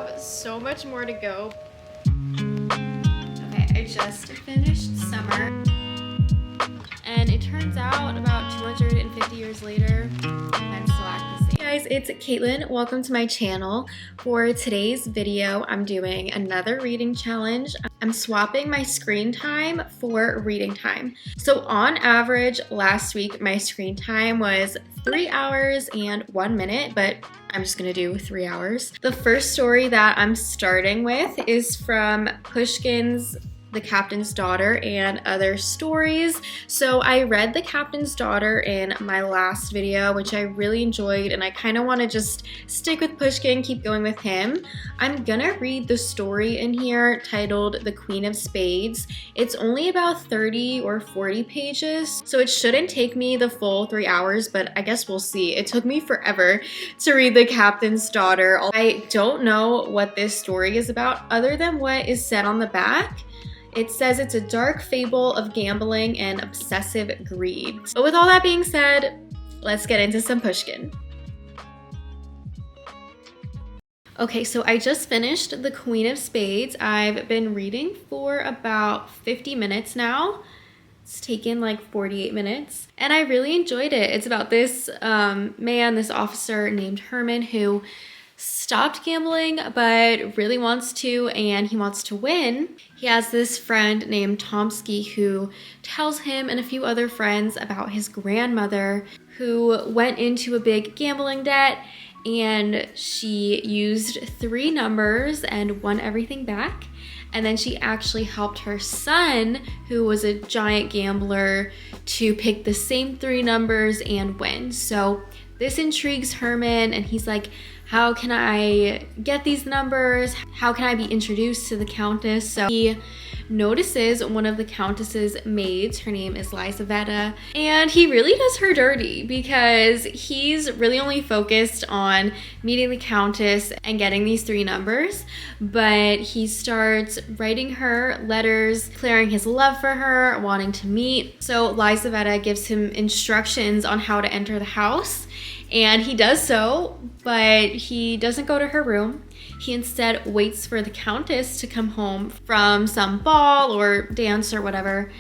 have so much more to go. Okay, I just finished summer, and it turns out about 250 years later, I'm still act the same. Hey guys, it's Caitlin. Welcome to my channel. For today's video, I'm doing another reading challenge. I'm swapping my screen time for reading time. So on average, last week, my screen time was 3 hours and 1 minute, but I'm just gonna do 3 hours. The first story that I'm starting with is from Pushkin's The Captain's Daughter and Other Stories. So I read The Captain's Daughter in my last video, which I really enjoyed, and I kind of want to just stick with Pushkin, keep going with him. I'm gonna read the story in here titled The Queen of Spades. It's only about 30 or 40 pages, so it shouldn't take me the full 3 hours, but I guess we'll see. It took me forever to read The Captain's Daughter. I don't know what this story is about other than what is said on the back. It says it's a dark fable of gambling and obsessive greed. But with all that being said, let's get into some Pushkin. Okay, so I just finished The Queen of Spades. I've been reading for about 50 minutes now. It's taken like 48 minutes, and I really enjoyed it. It's about this this officer named Herman who stopped gambling but really wants to, and he wants to win. He has this friend named Tomsky who tells him and a few other friends about his grandmother who went into a big gambling debt, and she used 3 numbers and won everything back. And then she actually helped her son, who was a giant gambler, to pick the same 3 numbers and win. So this intrigues Herman, and he's like, how can I get these numbers? How can I be introduced to the Countess? So he notices one of the Countess's maids, her name is Lizaveta, and he really does her dirty because he's really only focused on meeting the Countess and getting these 3 numbers, but he starts writing her letters, declaring his love for her, wanting to meet. So Lizaveta gives him instructions on how to enter the house, and he does so, but he doesn't go to her room. He instead waits for the Countess to come home from some ball or dance or whatever,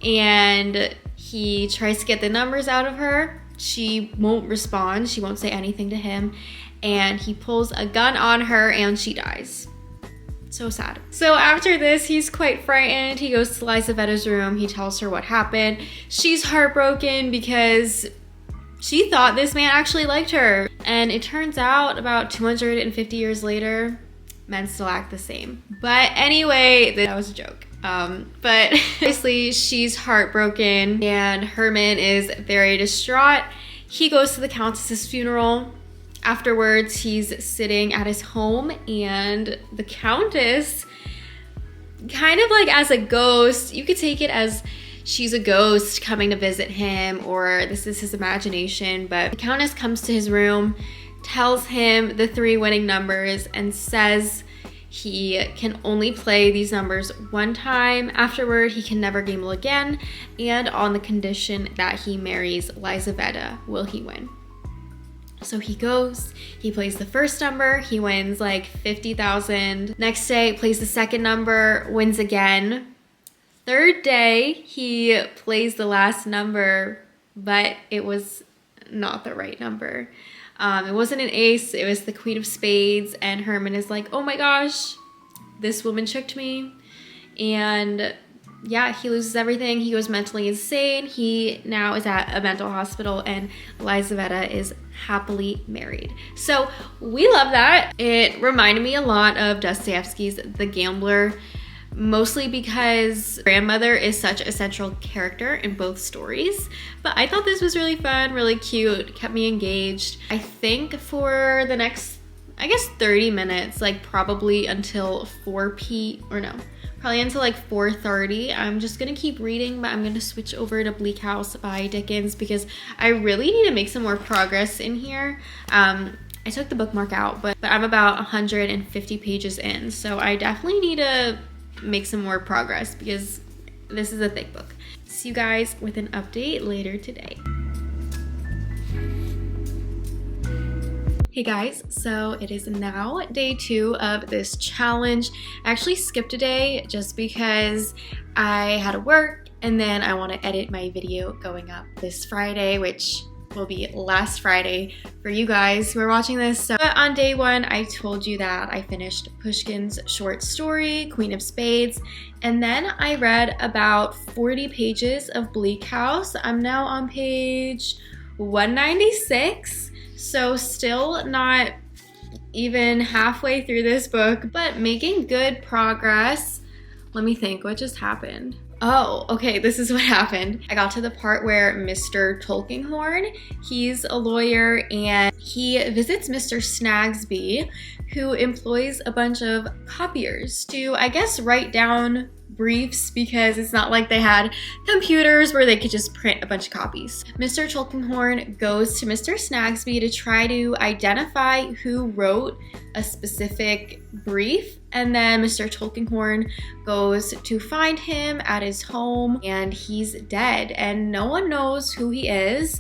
and he tries to get the numbers out of her. She won't respond. She won't say anything to him, and he pulls a gun on her and she dies. So sad. So after this, he's quite frightened. He goes to Lizaveta's room. He tells her what happened. She's heartbroken because she thought this man actually liked her. And it turns out about 250 years later, men still act the same. But anyway, that was a joke. But obviously she's heartbroken and Herman is very distraught. He goes to the Countess's funeral. Afterwards, he's sitting at his home, and the Countess, kind of like as a ghost, you could take it as she's a ghost coming to visit him, or this is his imagination, but the Countess comes to his room, tells him the 3 winning numbers, and says he can only play these numbers 1 time. Afterward, he can never gamble again, and on the condition that he marries Lizaveta will he win. So he goes, he plays the first number, he wins like 50,000. Next day, plays the second number, wins again. Third day, he plays the last number, but it was not the right number. It wasn't an ace, it was the Queen of Spades, and Herman is like, oh my gosh, this woman tricked me. And yeah, he loses everything. He goes mentally insane. He now is at a mental hospital, and Lizaveta is happily married. So we love that. It reminded me a lot of Dostoevsky's The Gambler, mostly because grandmother is such a central character in both stories. But I thought this was really fun, really cute, kept me engaged. I think for the next, 30 minutes, like probably until probably until like 4:30. I'm just gonna keep reading, but I'm gonna switch over to Bleak House by Dickens because I really need to make some more progress in here. I took the bookmark out, but I'm about 150 pages in, so I definitely need to make some more progress because this is a thick book. See you guys with an update later today. Hey guys, so it is now day 2 of this challenge. I actually skipped a day just because I had to work and then I want to edit my video going up this Friday, which will be last Friday for you guys who are watching this. So on day 1, I told you that I finished Pushkin's short story, Queen of Spades, and then I read about 40 pages of Bleak House. I'm now on page 196. So still not even halfway through this book, but making good progress. Let me think, what just happened? Oh, okay, this is what happened. I got to the part where Mr. Tulkinghorn, he's a lawyer and he visits Mr. Snagsby, who employs a bunch of copiers to, I guess, write down briefs because it's not like they had computers where they could just print a bunch of copies. Mr. Tulkinghorn goes to Mr. Snagsby to try to identify who wrote a specific brief, and then Mr. Tulkinghorn goes to find him at his home and he's dead and no one knows who he is.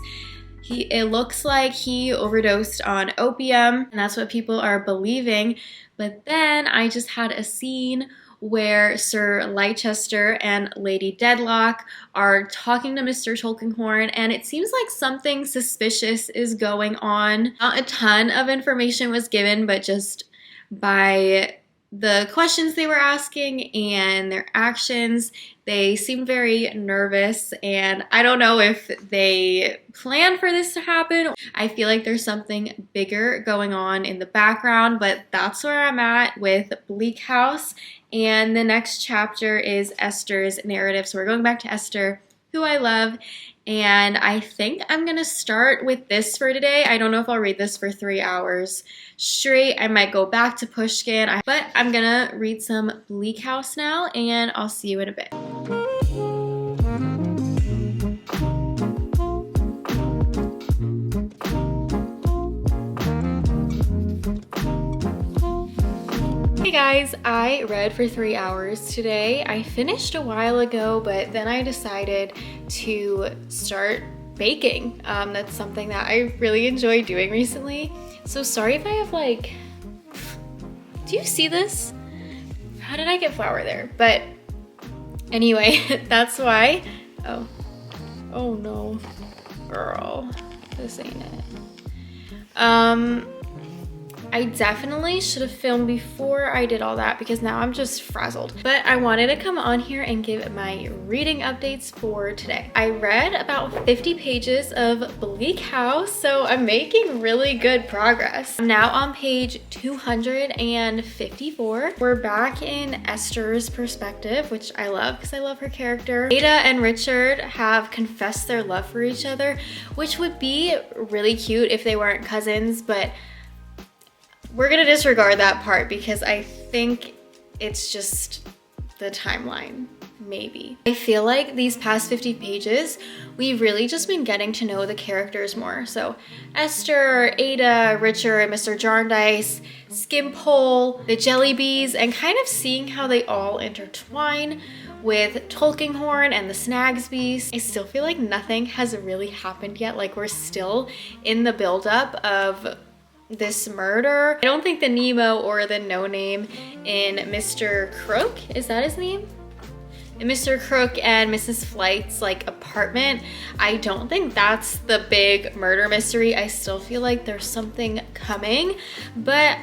It looks like he overdosed on opium and that's what people are believing, but then I just had a scene where Sir Leicester and Lady Dedlock are talking to Mr. Tulkinghorn, and it seems like something suspicious is going on. Not a ton of information was given, but just by the questions they were asking and their actions, they seemed very nervous, and I don't know if they planned for this to happen. I feel like there's something bigger going on in the background, but that's where I'm at with Bleak House. And the next chapter is Esther's narrative. So we're going back to Esther, who I love. And I think I'm going to start with this for today. I don't know if I'll read this for 3 hours straight. I might go back to Pushkin. But I'm going to read some Bleak House now, and I'll see you in a bit. Hey guys, I read for 3 hours today. I finished a while ago, but then I decided to start baking. That's something that I really enjoy doing recently. So sorry if I have do you see this? How did I get flour there? But anyway, that's why. Oh no, girl, this ain't it. I definitely should have filmed before I did all that because now I'm just frazzled. But I wanted to come on here and give my reading updates for today. I read about 50 pages of Bleak House, so I'm making really good progress. I'm now on page 254. We're back in Esther's perspective, which I love because I love her character. Ada and Richard have confessed their love for each other, which would be really cute if they weren't cousins, but we're gonna disregard that part because I think it's just the timeline, maybe. I feel like these past 50 pages, we've really just been getting to know the characters more. So Esther, Ada, Richard, Mr. Jarndyce, Skimpole, the Jellybees, and kind of seeing how they all intertwine with Tulkinghorn and the Snagsbys. I still feel like nothing has really happened yet. Like we're still in the buildup of this murder. I don't think the Nemo or the no name in Mr. Crook, is that his name? In Mr. Crook and Mrs. Flight's apartment, I don't think that's the big murder mystery. I still feel like there's something coming, but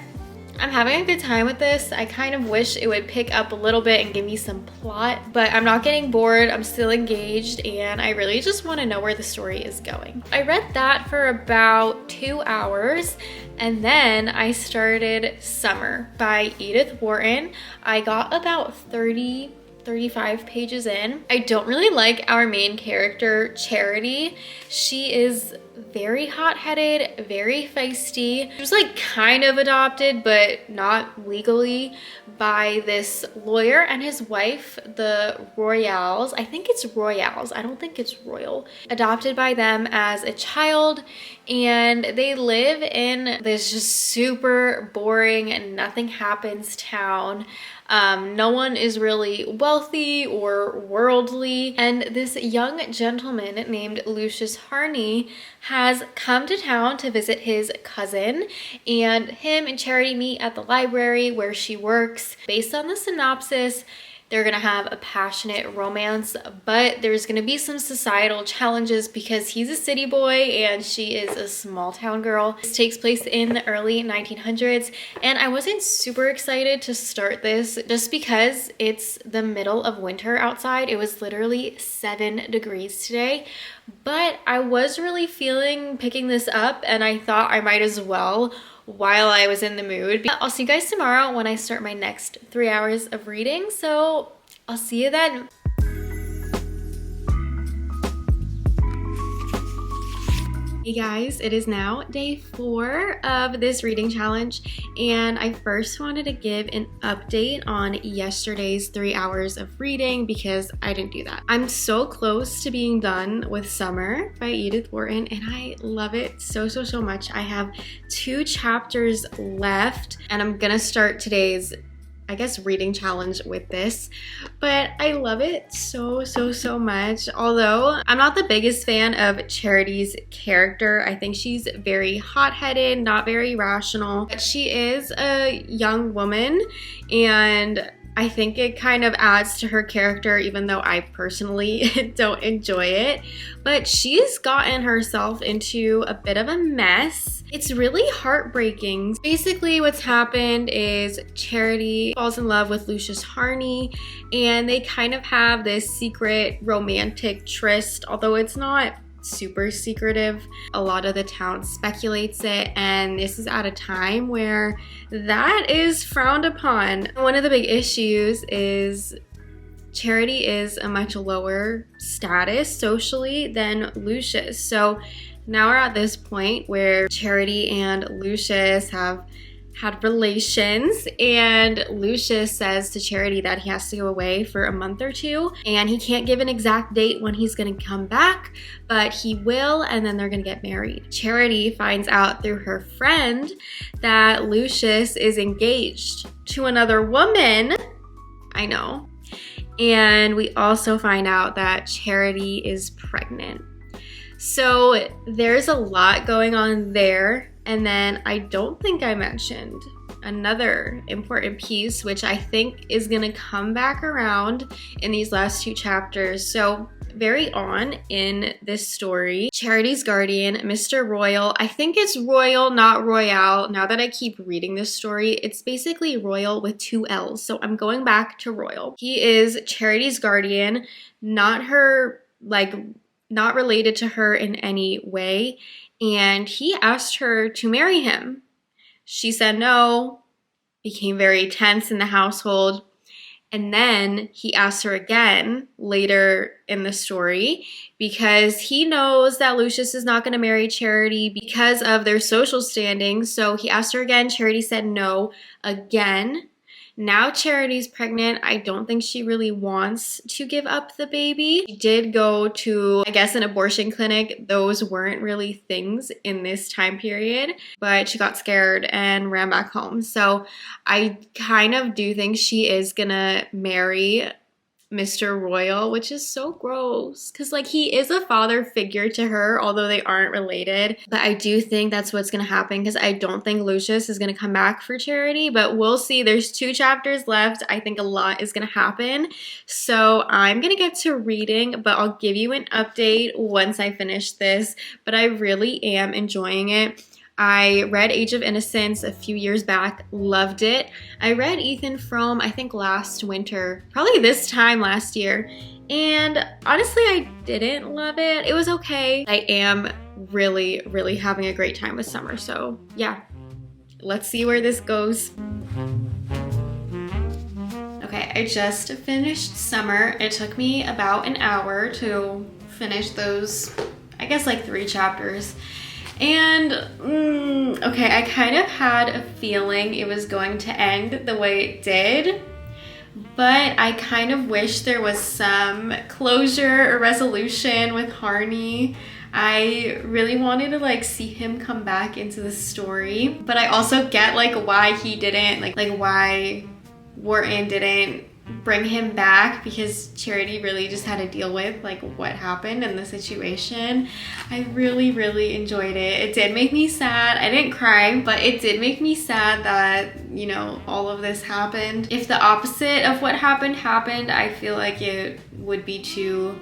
I'm having a good time with this. I kind of wish it would pick up a little bit and give me some plot, but I'm not getting bored. I'm still engaged and I really just want to know where the story is going. I read that for about 2 hours and then I started Summer by Edith Wharton. I got about 35 pages in. I don't really like our main character, Charity. She is very hot-headed, very feisty. She was kind of adopted, but not legally, by this lawyer and his wife, the Royals. I think it's Royals. I don't think it's Royal. Adopted by them as a child, and they live in this just super boring, nothing happens town. No one is really wealthy or worldly, and this young gentleman named Lucius Harney has come to town to visit his cousin, and him and Charity meet at the library where she works. Based on the synopsis, they're gonna have a passionate romance, but there's gonna be some societal challenges because he's a city boy and she is a small town girl. This takes place in the early 1900s, and I wasn't super excited to start this just because it's the middle of winter outside. It was literally 7 degrees today, but I was really feeling picking this up, and I thought I might as well while I was in the mood. I'll see you guys tomorrow when I start my next 3 hours of reading, so I'll see you then. Hey guys, it is now day 4 of this reading challenge, and I first wanted to give an update on yesterday's 3 hours of reading because I didn't do that. I'm so close to being done with Summer by Edith Wharton, and I love it so much. I have 2 chapters left, and I'm gonna start today's reading challenge with this, but I love it so much. Although I'm not the biggest fan of Charity's character, I think she's very hot-headed, not very rational, but she is a young woman, and I think it kind of adds to her character, even though I personally don't enjoy it. But she's gotten herself into a bit of a mess. It's really heartbreaking. Basically, what's happened is Charity falls in love with Lucius Harney, and they kind of have this secret romantic tryst, although it's not super secretive. A lot of the town speculates it, and this is at a time where that is frowned upon. One of the big issues is Charity is a much lower status socially than Lucius. So now we're at this point where Charity and Lucius have had relations, and Lucius says to Charity that he has to go away for a month or 2, and he can't give an exact date when he's gonna come back, but he will, and then they're gonna get married. Charity finds out through her friend that Lucius is engaged to another woman. I know. And we also find out that Charity is pregnant. So there's a lot going on there. And then I don't think I mentioned another important piece, which I think is gonna come back around in these last 2 chapters. So very on in this story, Charity's guardian, Mr. Royal, I think it's Royal, not Royale. Now that I keep reading this story, it's basically Royal with 2 L's. So I'm going back to Royal. He is Charity's guardian, not her, not related to her in any way. And he asked her to marry him. She said no, became very tense in the household. And then he asked her again later in the story because he knows that Lucius is not going to marry Charity because of their social standing. So he asked her again. Charity said no again. Now Charity's pregnant. I don't think she really wants to give up the baby. She did go to, an abortion clinic. Those weren't really things in this time period, but she got scared and ran back home. So I kind of do think she is gonna marry Mr. Royal, which is so gross because he is a father figure to her, although they aren't related. But I do think that's what's gonna happen because I don't think Lucius is gonna come back for Charity, but we'll see. There's 2 chapters left. I think a lot is gonna happen. So I'm gonna get to reading, but I'll give you an update once I finish this. But I really am enjoying it. I read Age of Innocence a few years back, loved it. I read Ethan Frome, I think last winter, probably this time last year, and honestly I didn't love it. It was okay. I am really having a great time with Summer, so yeah, let's see where this goes. Okay, I just finished Summer. It took me about an hour to finish those, 3 chapters. And, okay, I kind of had a feeling it was going to end the way it did, but I kind of wish there was some closure or resolution with Harney. I really wanted to see him come back into the story, but I also get why he didn't, why Wharton didn't bring him back because Charity really just had to deal with like what happened in the situation. I really, really enjoyed it. It did make me sad. I didn't cry, but it did make me sad that, you know, all of this happened. If the opposite of what happened happened, I feel like it would be too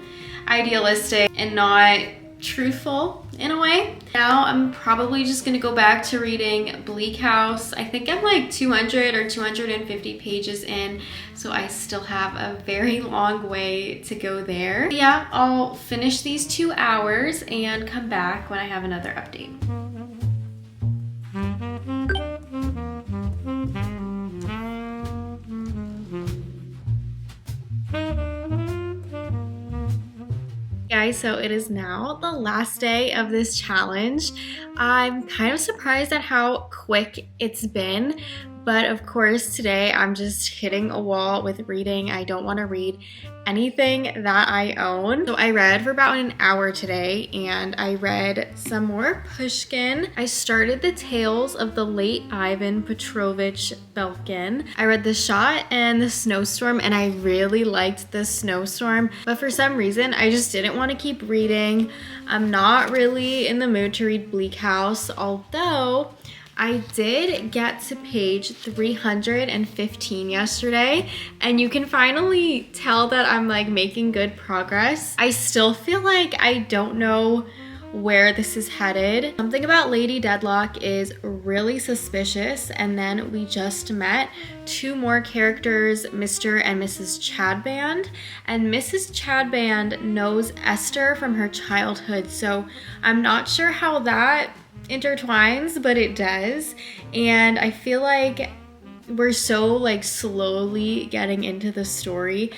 idealistic and not truthful in a way. Now I'm probably just gonna go back to reading Bleak House. I think I'm like 200 or 250 pages in, so I still have a very long way to go there. Yeah, I'll finish these 2 hours and come back when I have another update. Guys, so it is now the last day of this challenge. I'm kind of surprised at how quick it's been, but of course today I'm just hitting a wall with reading. I don't want to read anything that I own. So I read for about an hour today, and I read some more Pushkin. I started the Tales of the Late Ivan Petrovich Belkin. I read The Shot and The Snowstorm, and I really liked The Snowstorm, but for some reason I just didn't want to keep reading. I'm not really in the mood to read Bleak House, although I did get to page 315 yesterday, and you can finally tell that I'm like making good progress. I still feel like I don't know where this is headed. Something about Lady Deadlock is really suspicious, and then we just met 2 more characters, Mr. and Mrs. Chadband, and Mrs. Chadband knows Esther from her childhood, so I'm not sure how that intertwines, but it does. And I feel like we're so like slowly getting into the story,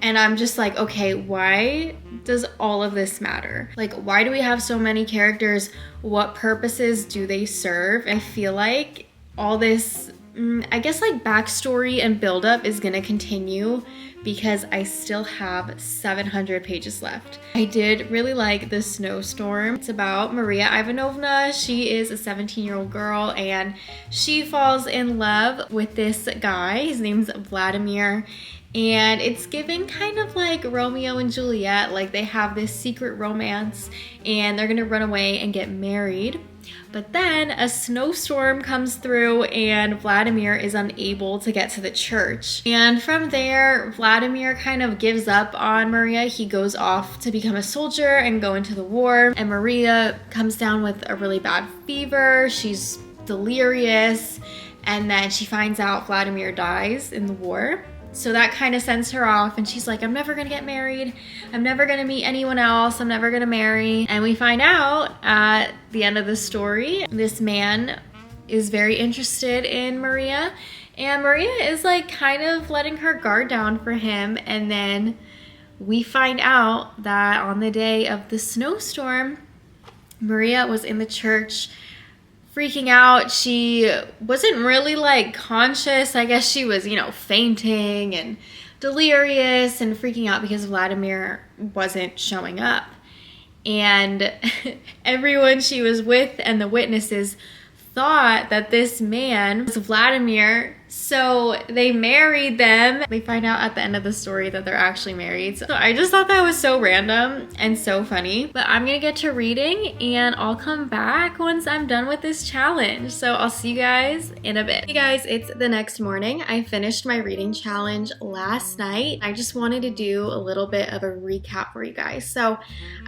and I'm just like, okay, why does all of this matter? Like, why do we have so many characters? What purposes do they serve? I feel like all this, I guess like backstory and buildup is gonna continue because I still have 700 pages left. I did really like The Snowstorm. It's about Maria Ivanovna. She is a 17-year-old girl, and she falls in love with this guy. His name's Vladimir, and it's giving kind of like Romeo and Juliet. Like, they have this secret romance and they're gonna run away and get married. But then a snowstorm comes through and Vladimir is unable to get to the church. And from there, Vladimir kind of gives up on Maria. He goes off to become a soldier and go into the war. And Maria comes down with a really bad fever. She's delirious. And then she finds out Vladimir dies in the war. So that kind of sends her off, and she's like, I'm never gonna get married. I'm never gonna meet anyone else. I'm never gonna marry. And we find out at the end of the story, this man is very interested in Maria, and Maria is like kind of letting her guard down for him. And then we find out that on the day of the snowstorm, Maria was in the church freaking out. She wasn't really like conscious. I guess she was, you know, fainting and delirious and freaking out because Vladimir wasn't showing up. And everyone she was with and the witnesses thought that this man was Vladimir, so they married them. They find out at the end of the story that they're actually married. So I just thought that was so random and so funny. But I'm gonna get to reading, and I'll come back once I'm done with this challenge. So I'll see you guys in a bit. Hey guys, it's the next morning. I finished my reading challenge last night. I just wanted to do a little bit of a recap for you guys. So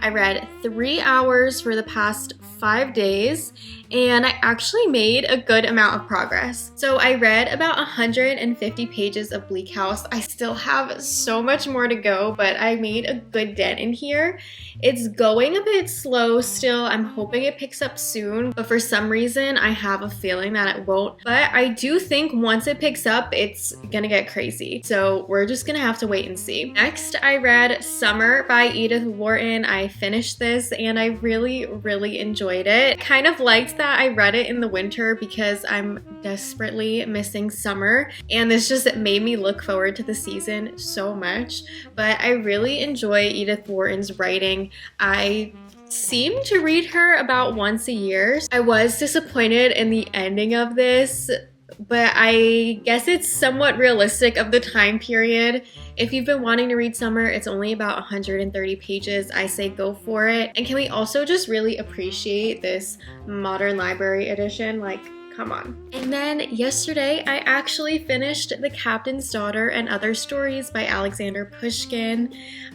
I read 3 hours for the past 5 days, and I actually made a good amount of progress. So I read about 150 pages of Bleak House. I still have so much more to go, but I made a good dent in here. It's going a bit slow still. I'm hoping it picks up soon, but for some reason I have a feeling that it won't. But I do think once it picks up, it's gonna get crazy. So we're just gonna have to wait and see. Next, I read Summer by Edith Wharton. I finished this and I really, really enjoyed it. I kind of liked that I read it in the winter because I'm desperately missing summer, and this just made me look forward to the season so much. But I really enjoy Edith Wharton's writing. I seem to read her about once a year. I was disappointed in the ending of this but I guess it's somewhat realistic of the time period. If you've been wanting to read summer, it's only about 130 pages. I say go for it. And can we also just really appreciate this modern library edition? Like, come on. And then yesterday, I actually finished The Captain's Daughter and Other Stories by Alexander Pushkin.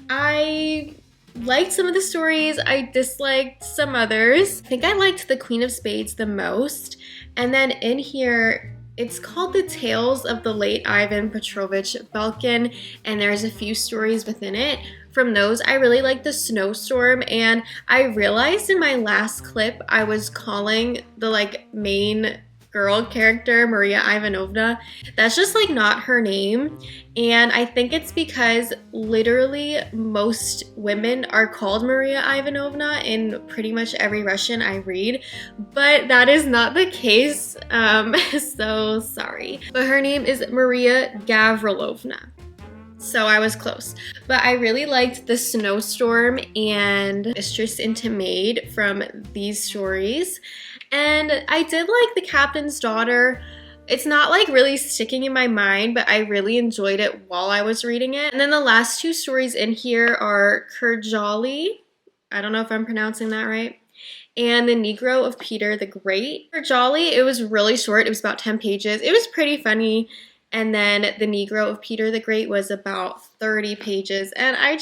I liked some of the stories, I disliked some others. I think I liked The Queen of Spades the most. And then in here, it's called The Tales of the Late Ivan Petrovich Belkin, and there's a few stories within it. From those, I really like The Snowstorm, and I realized in my last clip, I was calling the main girl character Maria Ivanovna. That's just not her name, and I think it's because literally most women are called Maria Ivanovna in pretty much every Russian I read, but that is not the case, so sorry. But her name is Maria Gavrilovna. So I was close. But I really liked The Snowstorm and Mistress into Maid from these stories. And I did like The Captain's Daughter. It's not really sticking in my mind, but I really enjoyed it while I was reading it. And then the last two stories in here are Kurjali. I don't know if I'm pronouncing that right. And The Negro of Peter the Great. Kurjali, it was really short. It was about 10 pages. It was pretty funny. And then The Negro of Peter the Great was about 30 pages. And I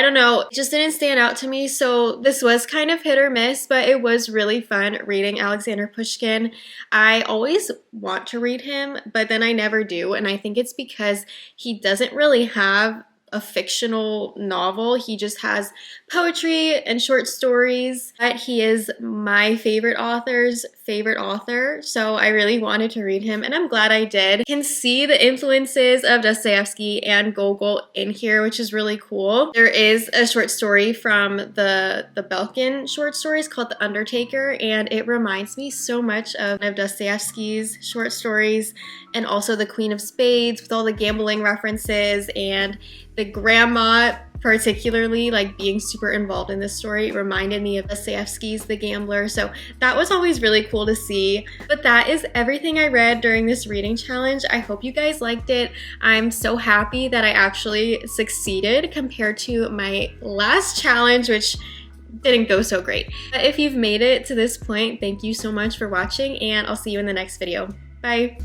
don't know, it just didn't stand out to me. So this was kind of hit or miss, but it was really fun reading Alexander Pushkin. I always want to read him, but then I never do. And I think it's because he doesn't really have a fictional novel. He just has poetry and short stories, but he is my favorite author's favorite author, so I really wanted to read him, and I'm glad I did. You can see the influences of Dostoevsky and Gogol in here, which is really cool. There is a short story from the Belkin short stories called The Undertaker, and it reminds me so much of Dostoevsky's short stories, and also The Queen of Spades with all the gambling references, and the grandma particularly being super involved in this story reminded me of Dostoevsky's The Gambler, so that was always really cool to see. But that is everything I read during this reading challenge. I hope you guys liked it. I'm so happy that I actually succeeded compared to my last challenge, which didn't go so great. But if you've made it to this point, thank you so much for watching, and I'll see you in the next video. Bye!